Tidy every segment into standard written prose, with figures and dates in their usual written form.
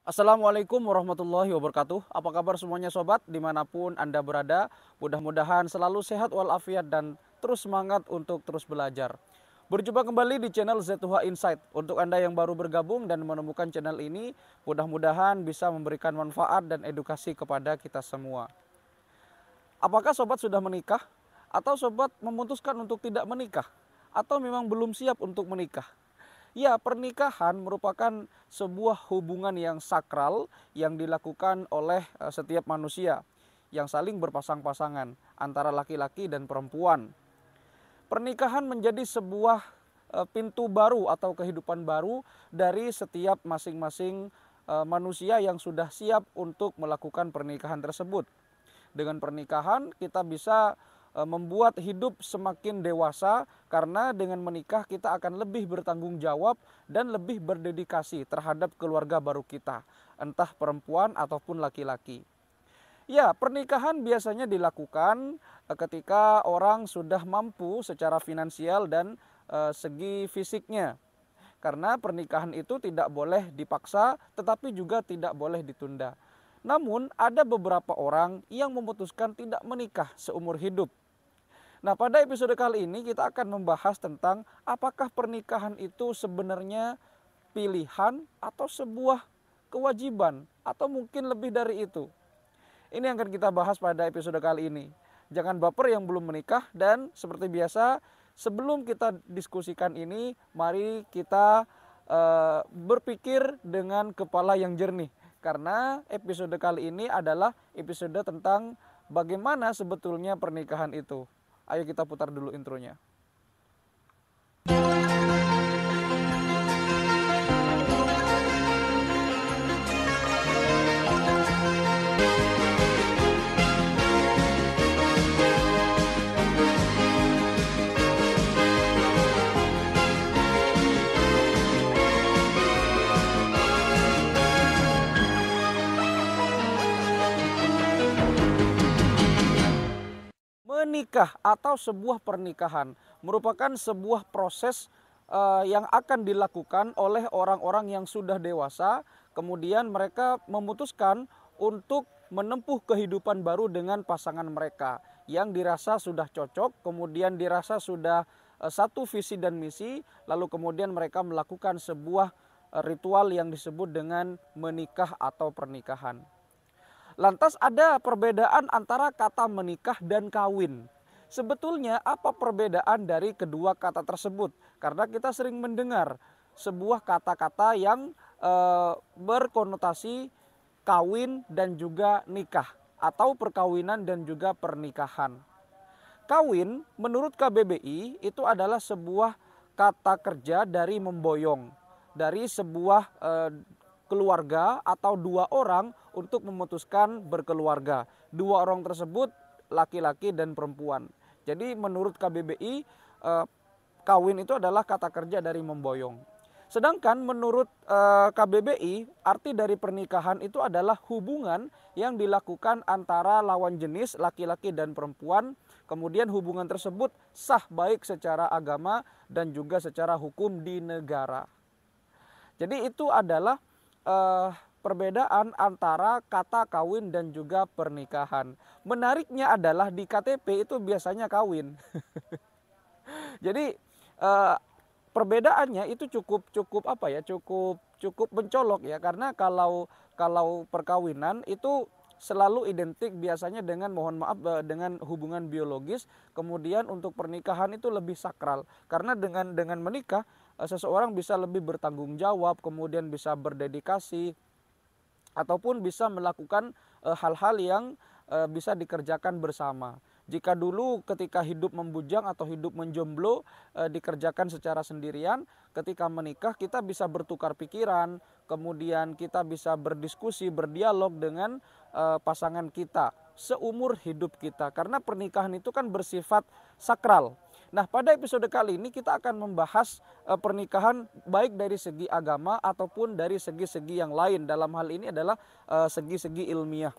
Assalamualaikum warahmatullahi wabarakatuh. Apa kabar semuanya sobat dimanapun Anda berada. Mudah-mudahan selalu sehat walafiat dan terus semangat untuk terus belajar. Berjumpa kembali di channel Z2H Insight. Untuk Anda yang baru bergabung dan menemukan channel ini, mudah-mudahan bisa memberikan manfaat dan edukasi kepada kita semua. Apakah sobat sudah menikah? Atau sobat memutuskan untuk tidak menikah? Atau memang belum siap untuk menikah? Ya, pernikahan merupakan sebuah hubungan yang sakral yang dilakukan oleh setiap manusia yang saling berpasang-pasangan antara laki-laki dan perempuan. Pernikahan menjadi sebuah pintu baru atau kehidupan baru dari setiap masing-masing manusia yang sudah siap untuk melakukan pernikahan tersebut. Dengan pernikahan kita bisa membuat hidup semakin dewasa karena dengan menikah kita akan lebih bertanggung jawab dan lebih berdedikasi terhadap keluarga baru kita, entah perempuan ataupun laki-laki. Ya, pernikahan biasanya dilakukan ketika orang sudah mampu secara finansial dan segi fisiknya. Karena pernikahan itu tidak boleh dipaksa tetapi juga tidak boleh ditunda. Namun ada beberapa orang yang memutuskan tidak menikah seumur hidup. Nah, pada episode kali ini kita akan membahas tentang apakah pernikahan itu sebenarnya pilihan atau sebuah kewajiban atau mungkin lebih dari itu. Ini yang akan kita bahas pada episode kali ini. Jangan baper yang belum menikah, dan seperti biasa sebelum kita diskusikan ini, mari kita berpikir dengan kepala yang jernih. Karena episode kali ini adalah episode tentang bagaimana sebetulnya pernikahan itu. Ayo kita putar dulu intronya. Menikah atau sebuah pernikahan merupakan sebuah proses yang akan dilakukan oleh orang-orang yang sudah dewasa. Kemudian mereka memutuskan untuk menempuh kehidupan baru dengan pasangan mereka yang dirasa sudah cocok, kemudian dirasa sudah satu visi dan misi, lalu kemudian mereka melakukan sebuah ritual yang disebut dengan menikah atau pernikahan. Lantas ada perbedaan antara kata menikah dan kawin. Sebetulnya apa perbedaan dari kedua kata tersebut? Karena kita sering mendengar sebuah kata-kata yang berkonotasi kawin dan juga nikah, atau perkawinan dan juga pernikahan. Kawin menurut KBBI itu adalah sebuah kata kerja dari memboyong, dari sebuah keluarga atau dua orang untuk memutuskan berkeluarga. Dua orang tersebut laki-laki dan perempuan. Jadi menurut KBBI kawin itu adalah kata kerja dari memboyong. Sedangkan menurut KBBI arti dari pernikahan itu adalah hubungan yang dilakukan antara lawan jenis laki-laki dan perempuan. Kemudian hubungan tersebut sah baik secara agama dan juga secara hukum di negara. Jadi itu adalah perbedaan antara kata kawin dan juga pernikahan. Menariknya adalah di KTP itu biasanya kawin. Jadi perbedaannya itu cukup apa ya? Cukup mencolok ya, karena kalau perkawinan itu selalu identik biasanya dengan, mohon maaf, dengan hubungan biologis. Kemudian untuk pernikahan itu lebih sakral karena dengan menikah seseorang bisa lebih bertanggung jawab, kemudian bisa berdedikasi ataupun bisa melakukan hal-hal yang bisa dikerjakan bersama. Jika dulu ketika hidup membujang atau hidup menjomblo dikerjakan secara sendirian, ketika menikah kita bisa bertukar pikiran, kemudian kita bisa berdiskusi, berdialog dengan pasangan kita seumur hidup kita. Karena pernikahan itu kan bersifat sakral. Nah, pada episode kali ini kita akan membahas pernikahan baik dari segi agama ataupun dari segi-segi yang lain. Dalam hal ini adalah segi-segi ilmiah.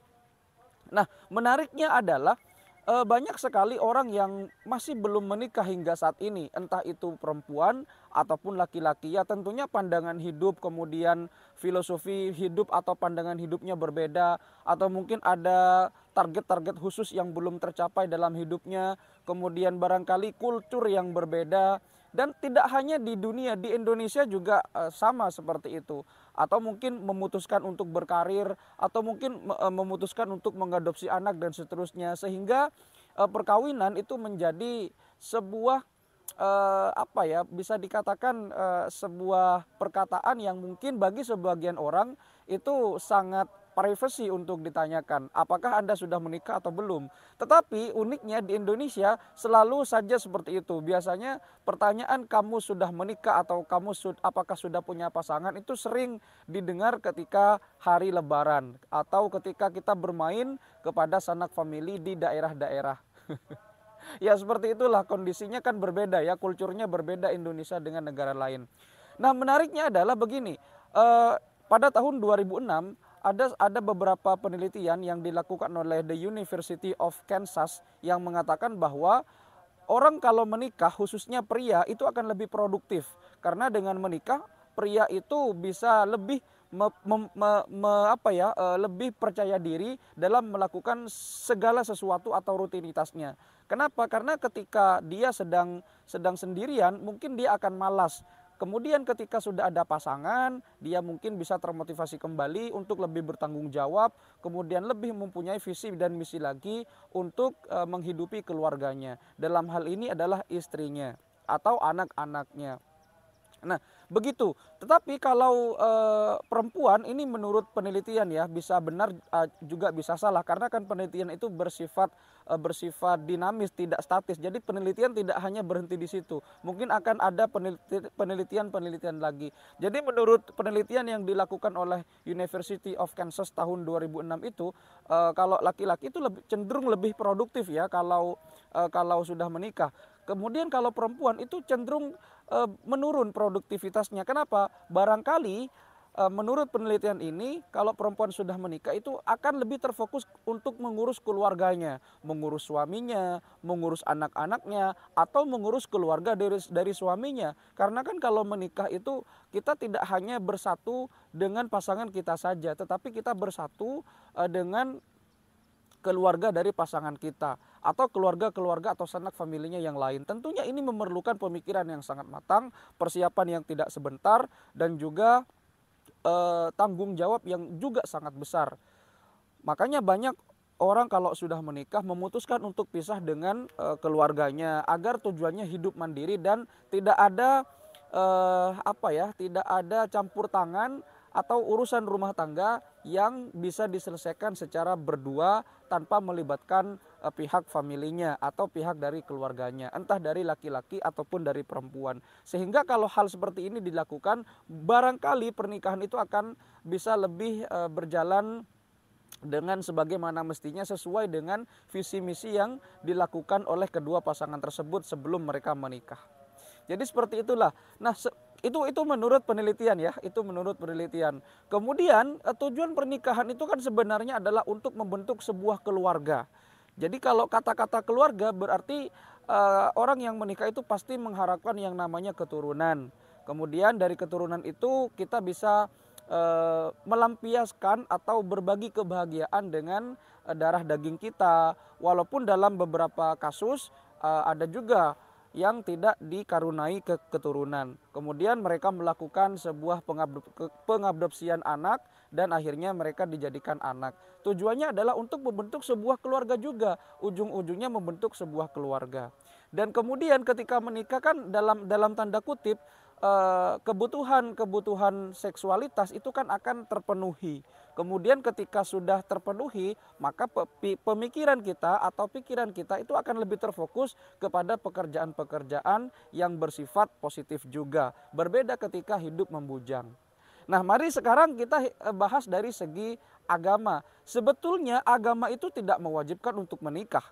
Nah, menariknya adalah banyak sekali orang yang masih belum menikah hingga saat ini, entah itu perempuan ataupun laki-laki, ya tentunya pandangan hidup, kemudian filosofi hidup atau pandangan hidupnya berbeda, atau mungkin ada target-target khusus yang belum tercapai dalam hidupnya, kemudian barangkali kultur yang berbeda. Dan tidak hanya di dunia, di Indonesia juga sama seperti itu. Atau mungkin memutuskan untuk berkarir, atau mungkin memutuskan untuk mengadopsi anak dan seterusnya. Sehingga perkawinan itu menjadi sebuah apa ya, bisa dikatakan sebuah perkataan yang mungkin bagi sebagian orang itu sangat privasi untuk ditanyakan, apakah Anda sudah menikah atau belum. Tetapi uniknya di Indonesia selalu saja seperti itu. Biasanya pertanyaan kamu sudah menikah atau apakah sudah punya pasangan itu sering didengar ketika hari Lebaran atau ketika kita bermain kepada sanak famili di daerah-daerah. Ya seperti itulah, kondisinya kan berbeda ya, kulturnya berbeda Indonesia dengan negara lain. Nah menariknya adalah begini, pada tahun 2006 ada beberapa penelitian yang dilakukan oleh The University of Kansas yang mengatakan bahwa orang kalau menikah, khususnya pria, itu akan lebih produktif. Karena dengan menikah, pria itu bisa lebih lebih percaya diri dalam melakukan segala sesuatu atau rutinitasnya. Kenapa? Karena ketika dia sedang sendirian, mungkin dia akan malas. Kemudian ketika sudah ada pasangan, dia mungkin bisa termotivasi kembali untuk lebih bertanggung jawab, kemudian lebih mempunyai visi dan misi lagi untuk menghidupi keluarganya. Dalam hal ini adalah istrinya atau anak-anaknya. Nah, begitu. Tetapi kalau perempuan ini menurut penelitian ya, bisa benar juga bisa salah, karena kan penelitian itu bersifat dinamis, tidak statis. Jadi penelitian tidak hanya berhenti di situ. Mungkin akan ada penelitian lagi. Jadi menurut penelitian yang dilakukan oleh University of Kansas tahun 2006 itu, kalau laki-laki itu cenderung lebih produktif ya kalau sudah menikah. Kemudian kalau perempuan itu cenderung menurun produktivitasnya. Kenapa? Barangkali menurut penelitian ini, kalau perempuan sudah menikah itu akan lebih terfokus untuk mengurus keluarganya, mengurus suaminya, mengurus anak-anaknya, atau mengurus keluarga dari suaminya. Karena kan kalau menikah itu kita tidak hanya bersatu dengan pasangan kita saja, tetapi kita bersatu dengan keluarga dari pasangan kita atau keluarga-keluarga atau sanak familinya yang lain. Tentunya ini memerlukan pemikiran yang sangat matang, persiapan yang tidak sebentar, dan juga tanggung jawab yang juga sangat besar. Makanya banyak orang kalau sudah menikah memutuskan untuk pisah dengan keluarganya agar tujuannya hidup mandiri dan tidak ada tidak ada campur tangan atau urusan rumah tangga yang bisa diselesaikan secara berdua tanpa melibatkan pihak familinya atau pihak dari keluarganya, entah dari laki-laki ataupun dari perempuan. Sehingga kalau hal seperti ini dilakukan, barangkali pernikahan itu akan bisa lebih berjalan dengan sebagaimana mestinya, sesuai dengan visi misi yang dilakukan oleh kedua pasangan tersebut sebelum mereka menikah. Jadi seperti itulah. Nah, itu menurut penelitian ya, itu menurut penelitian. Kemudian tujuan pernikahan itu kan sebenarnya adalah untuk membentuk sebuah keluarga. Jadi kalau kata-kata keluarga berarti orang yang menikah itu pasti mengharapkan yang namanya keturunan. Kemudian dari keturunan itu kita bisa melampiaskan atau berbagi kebahagiaan dengan darah daging kita. Walaupun dalam beberapa kasus ada juga yang tidak dikarunai keturunan. Kemudian mereka melakukan sebuah pengadopsian anak dan akhirnya mereka dijadikan anak. Tujuannya adalah untuk membentuk sebuah keluarga juga. Ujung-ujungnya membentuk sebuah keluarga. Dan kemudian ketika menikah kan dalam tanda kutip kebutuhan seksualitas itu kan akan terpenuhi. Kemudian ketika sudah terpenuhi, maka pemikiran kita atau pikiran kita itu akan lebih terfokus kepada pekerjaan-pekerjaan yang bersifat positif juga. Berbeda ketika hidup membujang. Nah, mari sekarang kita bahas dari segi agama. Sebetulnya agama itu tidak mewajibkan untuk menikah.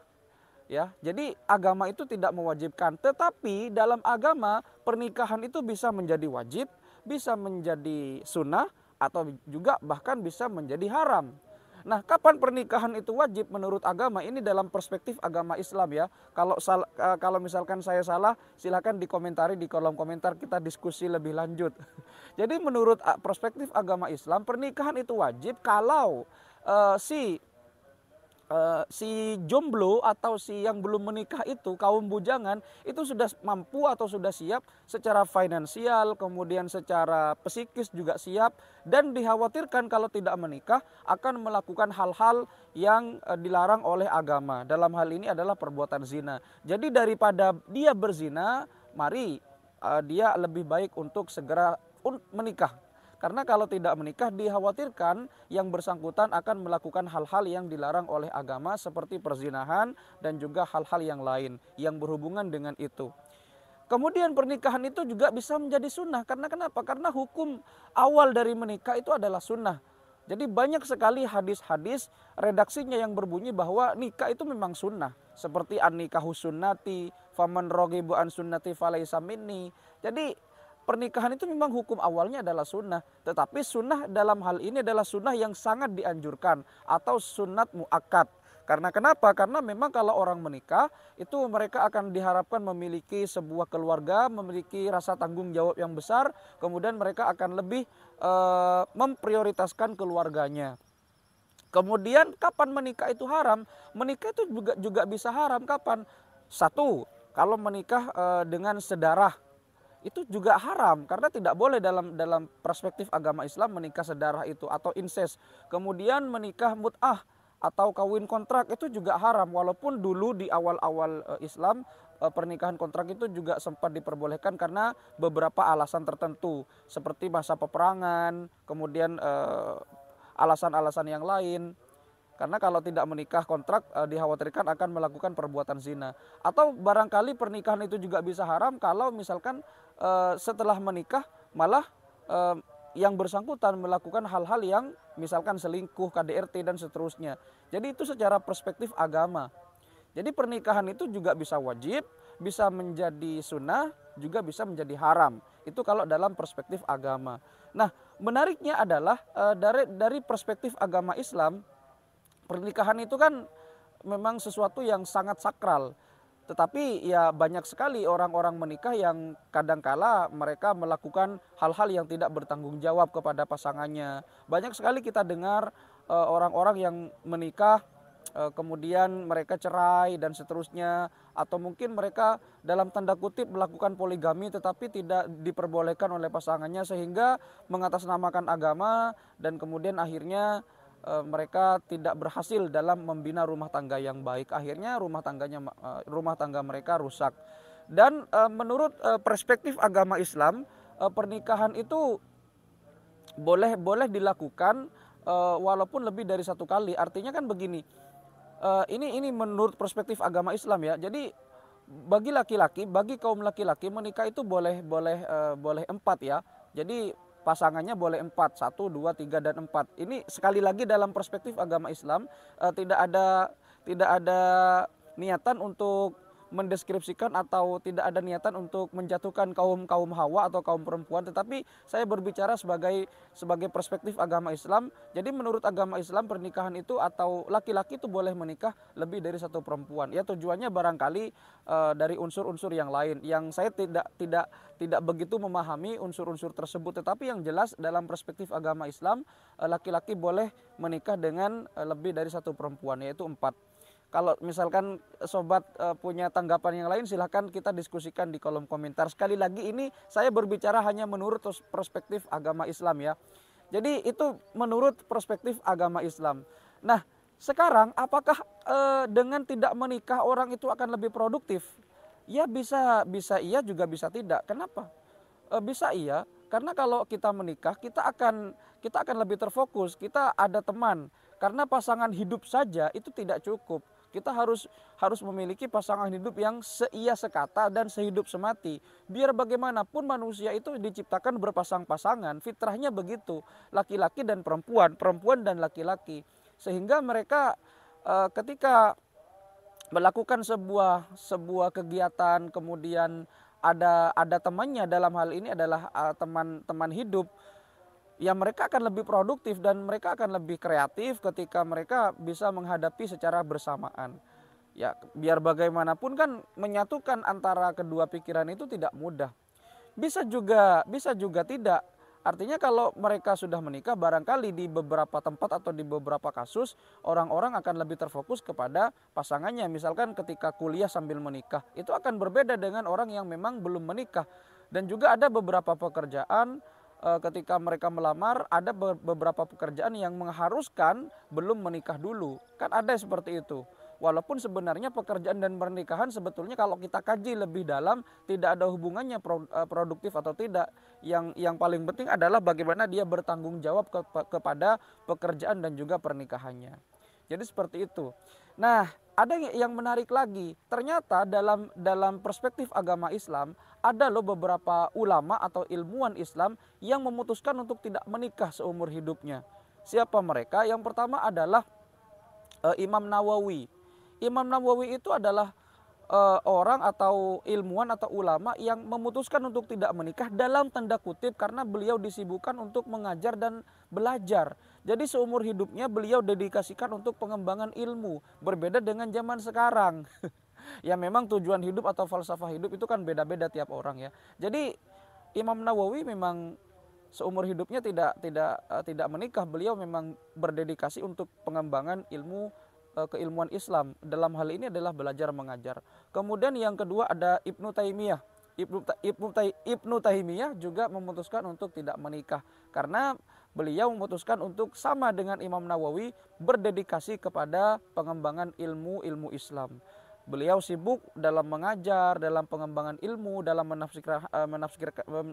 Ya, jadi agama itu tidak mewajibkan, tetapi dalam agama pernikahan itu bisa menjadi wajib, bisa menjadi sunnah, atau juga bahkan bisa menjadi haram. Nah, kapan pernikahan itu wajib menurut agama? Ini dalam perspektif agama Islam ya. Kalau misalkan saya salah, silakan dikomentari di kolom komentar, kita diskusi lebih lanjut. Jadi menurut perspektif agama Islam, pernikahan itu wajib kalau si jomblo atau si yang belum menikah itu, kaum bujangan itu sudah mampu atau sudah siap secara finansial, kemudian secara psikis juga siap, dan dikhawatirkan kalau tidak menikah akan melakukan hal-hal yang dilarang oleh agama. Dalam hal ini adalah perbuatan zina. Jadi daripada dia berzina, mari dia lebih baik untuk segera menikah. Karena kalau tidak menikah dikhawatirkan yang bersangkutan akan melakukan hal-hal yang dilarang oleh agama seperti perzinahan dan juga hal-hal yang lain yang berhubungan dengan itu. Kemudian pernikahan itu juga bisa menjadi sunnah. Karena kenapa? Karena hukum awal dari menikah itu adalah sunnah. Jadi banyak sekali hadis-hadis redaksinya yang berbunyi bahwa nikah itu memang sunnah. Seperti an-nikahu sunnati, faman raghibu an sunnati falaysa minni. Jadi pernikahan itu memang hukum awalnya adalah sunnah. Tetapi sunnah dalam hal ini adalah sunnah yang sangat dianjurkan atau sunnat muakkad. Karena kenapa? Karena memang kalau orang menikah itu mereka akan diharapkan memiliki sebuah keluarga, memiliki rasa tanggung jawab yang besar. Kemudian mereka akan lebih memprioritaskan keluarganya. Kemudian kapan menikah itu haram? Menikah itu juga bisa haram kapan? Satu, kalau menikah dengan sedarah, itu juga haram karena tidak boleh dalam perspektif agama Islam menikah sedarah itu atau incest. Kemudian menikah mut'ah atau kawin kontrak itu juga haram, walaupun dulu di awal-awal Islam pernikahan kontrak itu juga sempat diperbolehkan karena beberapa alasan tertentu seperti masa peperangan, kemudian alasan-alasan yang lain. Karena kalau tidak menikah kontrak dikhawatirkan akan melakukan perbuatan zina. Atau barangkali pernikahan itu juga bisa haram kalau misalkan setelah menikah malah yang bersangkutan melakukan hal-hal yang misalkan selingkuh, KDRT dan seterusnya. Jadi itu secara perspektif agama. Jadi pernikahan itu juga bisa wajib, bisa menjadi sunnah, juga bisa menjadi haram. Itu kalau dalam perspektif agama. Nah, menariknya adalah dari perspektif agama Islam, pernikahan itu kan memang sesuatu yang sangat sakral. Tetapi ya banyak sekali orang-orang menikah yang kadangkala mereka melakukan hal-hal yang tidak bertanggung jawab kepada pasangannya. Banyak sekali kita dengar orang-orang yang menikah kemudian mereka cerai dan seterusnya. Atau mungkin mereka dalam tanda kutip melakukan poligami tetapi tidak diperbolehkan oleh pasangannya sehingga mengatasnamakan agama dan kemudian akhirnya mereka tidak berhasil dalam membina rumah tangga yang baik. Akhirnya rumah tangga mereka rusak. Dan menurut perspektif agama Islam, pernikahan itu boleh dilakukan walaupun lebih dari satu kali. Artinya kan begini, ini menurut perspektif agama Islam ya. Jadi bagi kaum laki-laki menikah itu boleh 4 ya. Jadi pasangannya boleh 4, 1, 2, 3, dan 4. Ini sekali lagi dalam perspektif agama Islam tidak ada niatan untuk mendeskripsikan atau tidak ada niatan untuk menjatuhkan kaum hawa atau kaum perempuan, tetapi saya berbicara sebagai perspektif agama Islam. Jadi menurut agama Islam pernikahan itu atau laki-laki itu boleh menikah lebih dari satu perempuan. Ya tujuannya barangkali dari unsur-unsur yang lain yang saya tidak begitu memahami unsur-unsur tersebut, tetapi yang jelas dalam perspektif agama Islam laki-laki boleh menikah dengan lebih dari satu perempuan, yaitu 4. Kalau misalkan sobat punya tanggapan yang lain silahkan kita diskusikan di kolom komentar. Sekali lagi ini saya berbicara hanya menurut perspektif agama Islam ya. Jadi itu menurut perspektif agama Islam. Nah sekarang apakah dengan tidak menikah orang itu akan lebih produktif? Ya bisa iya juga bisa tidak. Kenapa? Bisa iya karena kalau kita menikah kita akan lebih terfokus. Kita ada teman. Karena pasangan hidup saja itu tidak cukup. Kita harus memiliki pasangan hidup yang seia sekata dan sehidup semati. Biar bagaimanapun manusia itu diciptakan berpasang-pasangan, fitrahnya begitu. Laki-laki dan perempuan, perempuan dan laki-laki. Sehingga mereka ketika melakukan sebuah kegiatan, kemudian ada temannya, dalam hal ini adalah teman hidup, ya mereka akan lebih produktif dan mereka akan lebih kreatif ketika mereka bisa menghadapi secara bersamaan. Ya, biar bagaimanapun kan menyatukan antara kedua pikiran itu tidak mudah. Bisa juga tidak. Artinya kalau mereka sudah menikah, barangkali di beberapa tempat atau di beberapa kasus orang-orang akan lebih terfokus kepada pasangannya. Misalkan ketika kuliah sambil menikah, itu akan berbeda dengan orang yang memang belum menikah. Dan juga ada beberapa pekerjaan ketika mereka melamar, ada beberapa pekerjaan yang mengharuskan belum menikah dulu. Kan ada seperti itu. Walaupun sebenarnya pekerjaan dan pernikahan sebetulnya kalau kita kaji lebih dalam tidak ada hubungannya produktif atau tidak. Yang paling penting adalah bagaimana dia bertanggung jawab kepada pekerjaan dan juga pernikahannya. Jadi seperti itu. Nah, ada yang menarik lagi. Ternyata dalam perspektif agama Islam ada loh beberapa ulama atau ilmuwan Islam yang memutuskan untuk tidak menikah seumur hidupnya. Siapa mereka? Yang pertama adalah Imam Nawawi. Imam Nawawi itu adalah orang atau ilmuwan atau ulama yang memutuskan untuk tidak menikah dalam tanda kutip karena beliau disibukkan untuk mengajar dan belajar. Jadi seumur hidupnya beliau dedikasikan untuk pengembangan ilmu, berbeda dengan zaman sekarang. Ya memang tujuan hidup atau falsafah hidup itu kan beda-beda tiap orang ya. Jadi Imam Nawawi memang seumur hidupnya tidak menikah. Beliau memang berdedikasi untuk pengembangan ilmu keilmuan Islam. Dalam hal ini adalah belajar mengajar. Kemudian yang kedua ada Ibnu Taimiyah. Ibnu Taimiyah juga memutuskan untuk tidak menikah karena beliau memutuskan untuk sama dengan Imam Nawawi berdedikasi kepada pengembangan ilmu Islam. Beliau sibuk dalam mengajar, dalam pengembangan ilmu, dalam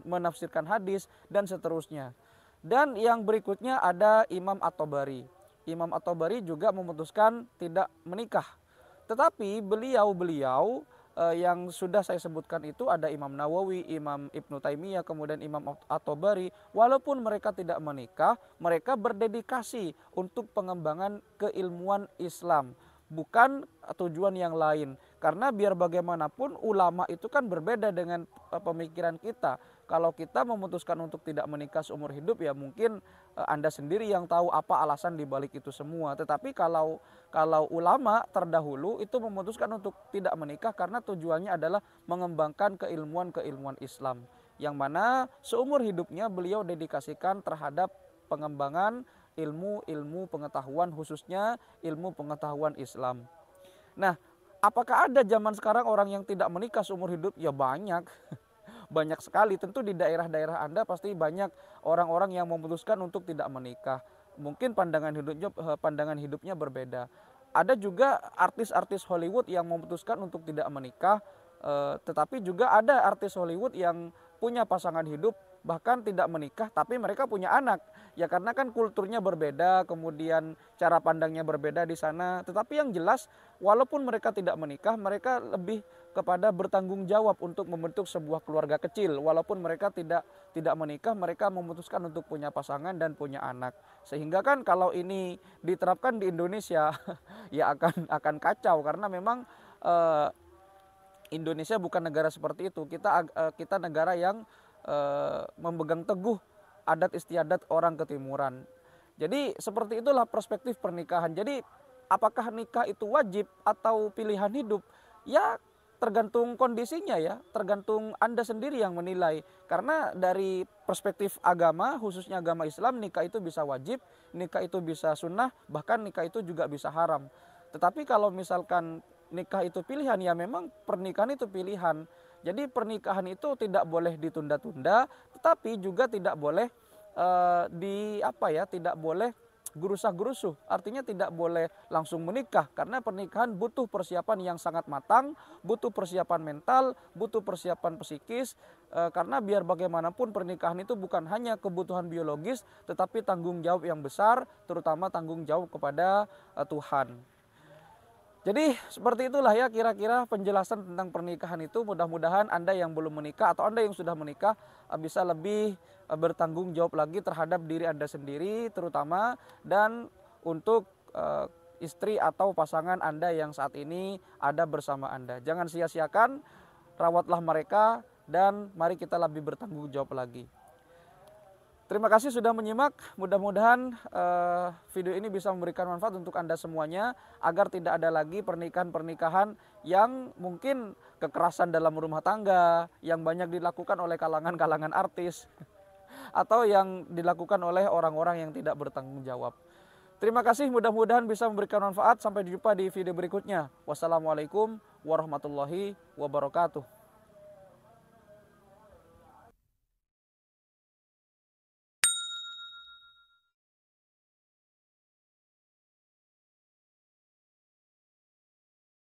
menafsirkan hadis dan seterusnya. Dan yang berikutnya ada Imam At-Tabari. Imam At-Tabari juga memutuskan tidak menikah. Tetapi beliau yang sudah saya sebutkan itu ada Imam Nawawi, Imam Ibnu Taimiyah, kemudian Imam At-Tabari. Walaupun mereka tidak menikah, mereka berdedikasi untuk pengembangan keilmuan Islam. Bukan tujuan yang lain. Karena biar bagaimanapun ulama itu kan berbeda dengan pemikiran kita. Kalau kita memutuskan untuk tidak menikah seumur hidup ya mungkin Anda sendiri yang tahu apa alasan dibalik itu semua. Tetapi kalau ulama terdahulu itu memutuskan untuk tidak menikah karena tujuannya adalah mengembangkan keilmuan Islam. Yang mana seumur hidupnya beliau dedikasikan terhadap pengembangan ilmu pengetahuan, khususnya ilmu pengetahuan Islam. Nah, apakah ada zaman sekarang orang yang tidak menikah seumur hidup? Ya banyak. Banyak sekali. Tentu di daerah-daerah Anda pasti banyak orang-orang yang memutuskan untuk tidak menikah. Mungkin pandangan hidupnya berbeda. Ada juga artis-artis Hollywood yang memutuskan untuk tidak menikah, tetapi juga ada artis Hollywood yang punya pasangan hidup bahkan tidak menikah tapi mereka punya anak. Ya karena kan kulturnya berbeda, kemudian cara pandangnya berbeda di sana. Tetapi yang jelas walaupun mereka tidak menikah, mereka lebih kepada bertanggung jawab untuk membentuk sebuah keluarga kecil. Walaupun mereka tidak menikah, mereka memutuskan untuk punya pasangan dan punya anak. Sehingga kan kalau ini diterapkan di Indonesia ya akan kacau karena memang Indonesia bukan negara seperti itu. Kita negara yang memegang teguh adat istiadat orang ketimuran. Jadi seperti itulah perspektif pernikahan. Jadi apakah nikah itu wajib atau pilihan hidup? Ya tergantung kondisinya ya, tergantung Anda sendiri yang menilai. Karena dari perspektif agama, khususnya agama Islam, nikah itu bisa wajib, nikah itu bisa sunnah, bahkan nikah itu juga bisa haram. Tetapi kalau misalkan nikah itu pilihan, ya memang pernikahan itu pilihan. Jadi pernikahan itu tidak boleh ditunda-tunda, tetapi juga tidak boleh tidak boleh gerusa-gerusuh. Artinya tidak boleh langsung menikah karena pernikahan butuh persiapan yang sangat matang, butuh persiapan mental, butuh persiapan psikis. Karena biar bagaimanapun pernikahan itu bukan hanya kebutuhan biologis, tetapi tanggung jawab yang besar, terutama tanggung jawab kepada Tuhan. Jadi seperti itulah ya kira-kira penjelasan tentang pernikahan itu. Mudah-mudahan Anda yang belum menikah atau Anda yang sudah menikah bisa lebih bertanggung jawab lagi terhadap diri Anda sendiri terutama, dan untuk istri atau pasangan Anda yang saat ini ada bersama Anda. Jangan sia-siakan, rawatlah mereka dan mari kita lebih bertanggung jawab lagi. Terima kasih sudah menyimak. Mudah-mudahan video ini bisa memberikan manfaat untuk Anda semuanya agar tidak ada lagi pernikahan-pernikahan yang mungkin kekerasan dalam rumah tangga yang banyak dilakukan oleh kalangan-kalangan artis atau yang dilakukan oleh orang-orang yang tidak bertanggung jawab. Terima kasih, mudah-mudahan bisa memberikan manfaat. Sampai jumpa di video berikutnya. Wassalamualaikum warahmatullahi wabarakatuh.